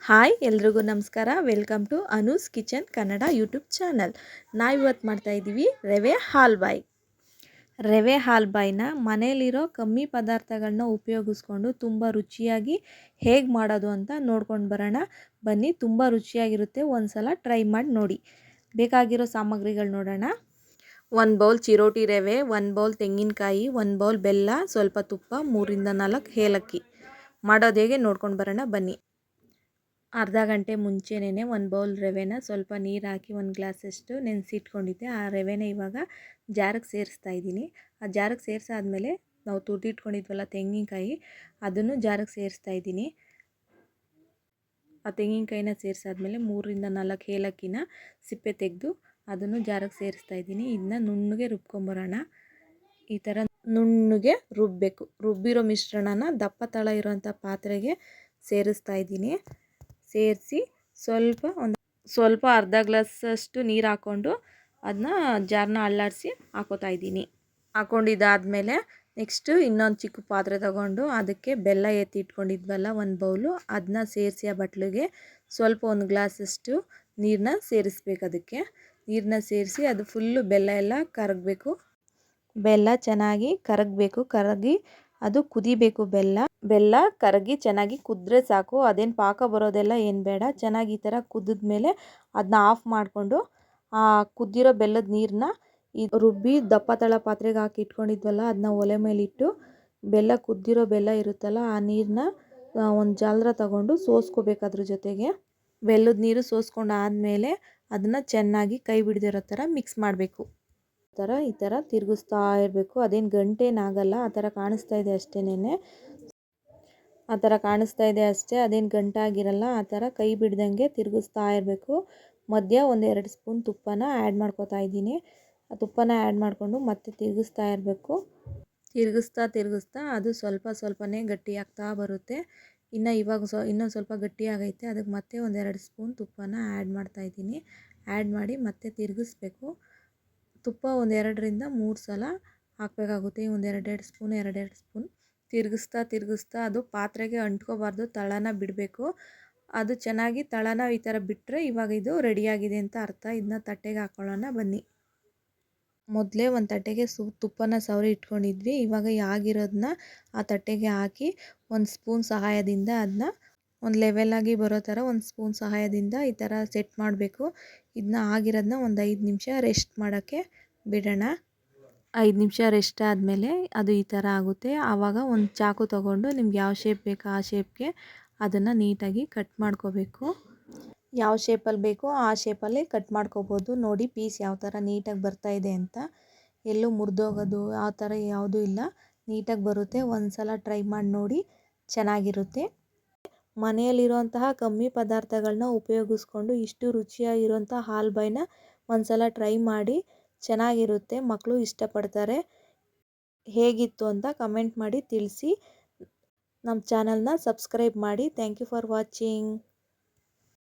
Hi ಎಲ್ರಿಗೂ ನಮಸ್ಕಾರ. Welcome to Anu's kitchen Kannada YouTube channel. ನಾವಿವತ್ತು ಮಾಡ್ತಾಯಿದ್ದೀವಿ ರವೆ ಹಾಲ್ಬಾಯಿ. ರವೆ ಹಾಲ್ಬಾಯಿನ ಮನೇಲಿರೋ ಕಮ್ಮಿ ಪದಾರ್ಥಗಳನ್ನ ಉಪಯೋಗಿಸ್ಕೊಂಡು ತುಂಬ ರುಚಿಯಾಗಿ ಹೇಗೆ ಮಾಡೋದು ಅಂತ ನೋಡ್ಕೊಂಡು ಬರೋಣ ಬನ್ನಿ. ತುಂಬ ರುಚಿಯಾಗಿರುತ್ತೆ, ಒಂದು ಸಲ ಟ್ರೈ ಮಾಡಿ ನೋಡಿ. ಬೇಕಾಗಿರೋ ಸಾಮಗ್ರಿಗಳು ನೋಡೋಣ. 1 ಬೌಲ್ ಚಿರೋಟಿ ರವೆ, 1 ಬೌಲ್ ತೆಂಗಿನಕಾಯಿ, 1 ಬೌಲ್ ಬೆಲ್ಲ, ಸ್ವಲ್ಪ ತುಪ್ಪ, 3 ರಿಂದ 4 ಏಲಕ್ಕಿ. ಮಾಡೋದು ಹೇಗೆ ನೋಡ್ಕೊಂಡು ಬರೋಣ ಬನ್ನಿ. ಅರ್ಧ ಗಂಟೆ ಮುಂಚೆನೇ 1 ಬೌಲ್ ರವೆನ ಸ್ವಲ್ಪ ನೀರು ಹಾಕಿ 1 ಗ್ಲಾಸಷ್ಟು ನೆನೆಸಿಟ್ಕೊಂಡಿದ್ದೆ. ಆ ರವೆನ ಇವಾಗ ಜಾರಿಗೆ ಸೇರಿಸ್ತಾ ಇದ್ದೀನಿ. ಆ ಜಾರಿಗೆ ಸೇರಿಸಾದ್ಮೇಲೆ ನಾವು ತುರಿದಿಟ್ಕೊಂಡಿದ್ವಲ್ಲ ತೆಂಗಿನಕಾಯಿ, ಅದನ್ನು ಜಾರಿಗೆ ಸೇರಿಸ್ತಾ ಇದ್ದೀನಿ. ಆ ತೆಂಗಿನಕಾಯಿನ ಸೇರಿಸಾದ್ಮೇಲೆ 3 ರಿಂದ 4 ಏಲಕ್ಕಿನ ಸಿಪ್ಪೆ ತೆಗೆದು ಅದನ್ನು ಜಾರಿಗೆ ಸೇರಿಸ್ತಾ ಇದ್ದೀನಿ. ಇದನ್ನ ನುಣ್ಣಗೆ ರುಬ್ಕೊಂಬರೋಣ. ಈ ಥರ ನುಣ್ಣಗೆ ರುಬ್ಬಬೇಕು. ರುಬ್ಬಿರೋ ಮಿಶ್ರಣನ ದಪ್ಪ ತಳ ಇರೋಂಥ ಪಾತ್ರೆಗೆ ಸೇರಿಸ್ತಾ ಇದ್ದೀನಿ. ಸೇರಿಸಿ ಸ್ವಲ್ಪ ಅರ್ಧ ಗ್ಲಾಸಷ್ಟು ನೀರು ಹಾಕ್ಕೊಂಡು ಅದನ್ನ ಜಾರನ್ನ ಅಳ್ಳಾಡಿಸಿ ಹಾಕೋತಾ ಇದ್ದೀನಿ. ಹಾಕ್ಕೊಂಡಿದ್ದಾದಮೇಲೆ ನೆಕ್ಸ್ಟು ಇನ್ನೊಂದು ಚಿಕ್ಕ ಪಾತ್ರೆ ತಗೊಂಡು ಅದಕ್ಕೆ ಬೆಲ್ಲ ಎತ್ತಿಟ್ಕೊಂಡಿದ್ವಲ್ಲ 1 ಬೌಲು, ಅದನ್ನ ಸೇರಿಸಿ ಆ ಬಟ್ಲಿಗೆ ಸ್ವಲ್ಪ 1 ಗ್ಲಾಸಷ್ಟು ನೀರನ್ನ ಸೇರಿಸ್ಬೇಕು. ಅದಕ್ಕೆ ನೀರನ್ನ ಸೇರಿಸಿ ಅದು ಫುಲ್ಲು ಬೆಲ್ಲ ಎಲ್ಲ ಕರಗಬೇಕು. ಬೆಲ್ಲ ಚೆನ್ನಾಗಿ ಕರಗಿ ಅದು ಕುದಿಬೇಕು. ಬೆಲ್ಲ ಕರಗಿ ಚೆನ್ನಾಗಿ ಕುದ್ರೆ ಸಾಕು. ಅದೇನು ಪಾಕ ಬರೋದೆಲ್ಲ ಏನು ಬೇಡ. ಚೆನ್ನಾಗಿ ಈ ಥರ ಕುದಿದ್ಮೇಲೆ ಅದನ್ನ ಆಫ್ ಮಾಡಿಕೊಂಡು ಆ ಕುದ್ದಿರೋ ಬೆಲ್ಲದ ನೀರನ್ನ ರುಬ್ಬಿ ದಪ್ಪ ತಳ ಪಾತ್ರೆಗೆ ಹಾಕಿ ಇಟ್ಕೊಂಡಿದ್ವಲ್ಲ ಅದನ್ನ ಒಲೆ ಮೇಲಿಟ್ಟು ಕುದ್ದಿರೋ ಬೆಲ್ಲ ಇರುತ್ತಲ್ಲ ಆ ನೀರನ್ನ ಒಂದು ಜಾಲರ ತಗೊಂಡು ಸೋಸ್ಕೋಬೇಕು. ಅದ್ರ ಜೊತೆಗೆ ಬೆಲ್ಲದ ನೀರು ಸೋಸ್ಕೊಂಡು ಆದಮೇಲೆ ಅದನ್ನು ಚೆನ್ನಾಗಿ ಕೈ ಬಿಡದಿರೋ ಥರ ಮಿಕ್ಸ್ ಮಾಡಬೇಕು. ಈ ಥರ ತಿರುಗಿಸ್ತಾ ಇರಬೇಕು. ಅದೇನು ಗಂಟೇನಾಗಲ್ಲ, ಆ ಥರ ಕಾಣಿಸ್ತಾ ಇದೆ ಅಷ್ಟೇನೆ. ಆ ಥರ ಕಾಣಿಸ್ತಾ ಇದೆ ಅಷ್ಟೇ, ಅದೇನು ಗಂಟಾಗಿರಲ್ಲ. ಆ ಥರ ಕೈ ಬಿಡ್ದಂಗೆ ತಿರುಗಿಸ್ತಾ ಇರಬೇಕು. ಮಧ್ಯ 1-2 ಸ್ಪೂನ್ ತುಪ್ಪನ ಆ್ಯಡ್ ಮಾಡ್ಕೋತಾ ಇದ್ದೀನಿ. ಆ ತುಪ್ಪನ ಆ್ಯಡ್ ಮಾಡಿಕೊಂಡು ಮತ್ತೆ ತಿರುಗಿಸ್ತಾ ಇರಬೇಕು. ತಿರುಗಿಸ್ತಾ ಅದು ಸ್ವಲ್ಪನೇ ಗಟ್ಟಿ ಆಗ್ತಾ ಬರುತ್ತೆ. ಇನ್ನೊಂದು ಸ್ವಲ್ಪ ಗಟ್ಟಿಯಾಗೈತೆ. ಅದಕ್ಕೆ ಮತ್ತೆ 1-2 ಸ್ಪೂನ್ ತುಪ್ಪನ ಆ್ಯಡ್ ಮಾಡ್ತಾ ಇದ್ದೀನಿ. ಆ್ಯಡ್ ಮಾಡಿ ಮತ್ತೆ ತಿರುಗಿಸ್ಬೇಕು. ತುಪ್ಪ 1-2 ರಿಂದ 3 ಸಲ ಹಾಕಬೇಕಾಗುತ್ತೆ. 1-2 ಸ್ಪೂನ್ ತಿರುಗಿಸ್ತಾ ಅದು ಪಾತ್ರೆಗೆ ಅಂಟ್ಕೋಬಾರ್ದು, ತಳನ ಬಿಡಬೇಕು. ಅದು ಚೆನ್ನಾಗಿ ತಳನ ಈ ಥರ ಬಿಟ್ಟರೆ ಇವಾಗ ಇದು ರೆಡಿಯಾಗಿದೆ ಅಂತ ಅರ್ಥ. ಇದನ್ನ ತಟ್ಟೆಗೆ ಹಾಕೊಳ್ಳೋಣ ಬನ್ನಿ. ಮೊದಲೇ ಒಂದು ತಟ್ಟೆಗೆ ತುಪ್ಪನ ಸವರಿ ಇಟ್ಕೊಂಡಿದ್ವಿ. ಇವಾಗ ಆಗಿರೋದನ್ನ ಆ ತಟ್ಟೆಗೆ ಹಾಕಿ 1 ಸ್ಪೂನ್ ಸಹಾಯದಿಂದ ಅದನ್ನ ಒಂದು ಲೆವೆಲಾಗಿ ಬರೋ ಥರ 1 ಸ್ಪೂನ್ ಸಹಾಯದಿಂದ ಈ ಥರ ಸೆಟ್ ಮಾಡಬೇಕು. ಇದನ್ನ ಆಗಿರೋದನ್ನ ಒಂದು 5 ನಿಮಿಷ ರೆಸ್ಟ್ ಮಾಡೋಕ್ಕೆ ಬಿಡೋಣ. 5 ನಿಮಿಷ ರೆಸ್ಟ್ ಆದಮೇಲೆ ಅದು ಈ ಥರ ಆಗುತ್ತೆ. ಆವಾಗ ಒಂದು ಚಾಕು ತೊಗೊಂಡು ನಿಮ್ಗೆ ಯಾವ ಶೇಪ್ ಬೇಕೋ ಆ ಶೇಪ್ಗೆ ಅದನ್ನು ನೀಟಾಗಿ ಕಟ್ ಮಾಡ್ಕೋಬೇಕು. ಯಾವ ಶೇಪಲ್ಲಿ ಬೇಕೋ ಆ ಶೇಪಲ್ಲಿ ಕಟ್ ಮಾಡ್ಕೋಬೋದು. ನೋಡಿ ಪೀಸ್ ಯಾವ ಥರ ನೀಟಾಗಿ ಬರ್ತಾಯಿದೆ ಅಂತ. ಎಲ್ಲೂ ಮುರಿದೋಗೋದು ಆ ಥರ ಯಾವುದೂ ಇಲ್ಲ, ನೀಟಾಗಿ ಬರುತ್ತೆ. ಒಂದು ಸಲ ಟ್ರೈ ಮಾಡಿ ನೋಡಿ, ಚೆನ್ನಾಗಿರುತ್ತೆ. ಮನೆಯಲ್ಲಿರುವಂತಹ ಕಮ್ಮಿ ಪದಾರ್ಥಗಳನ್ನ ಉಪಯೋಗಿಸ್ಕೊಂಡು ಇಷ್ಟು ರುಚಿಯಾಗಿರುವಂಥ ಹಾಲ್ಬಾಯಿನ ಒಂದು ಸಲ ಟ್ರೈ ಮಾಡಿ, ಚೆನ್ನಾಗಿರುತ್ತೆ. ಮಕ್ಕಳು ಇಷ್ಟಪಡ್ತಾರೆ. ಹೇಗಿತ್ತು ಅಂತ ಕಮೆಂಟ್ ಮಾಡಿ ತಿಳಿಸಿ. ನಮ್ಮ ಚಾನಲ್ನ ಸಬ್ಸ್ಕ್ರೈಬ್ ಮಾಡಿ. Thank you for watching.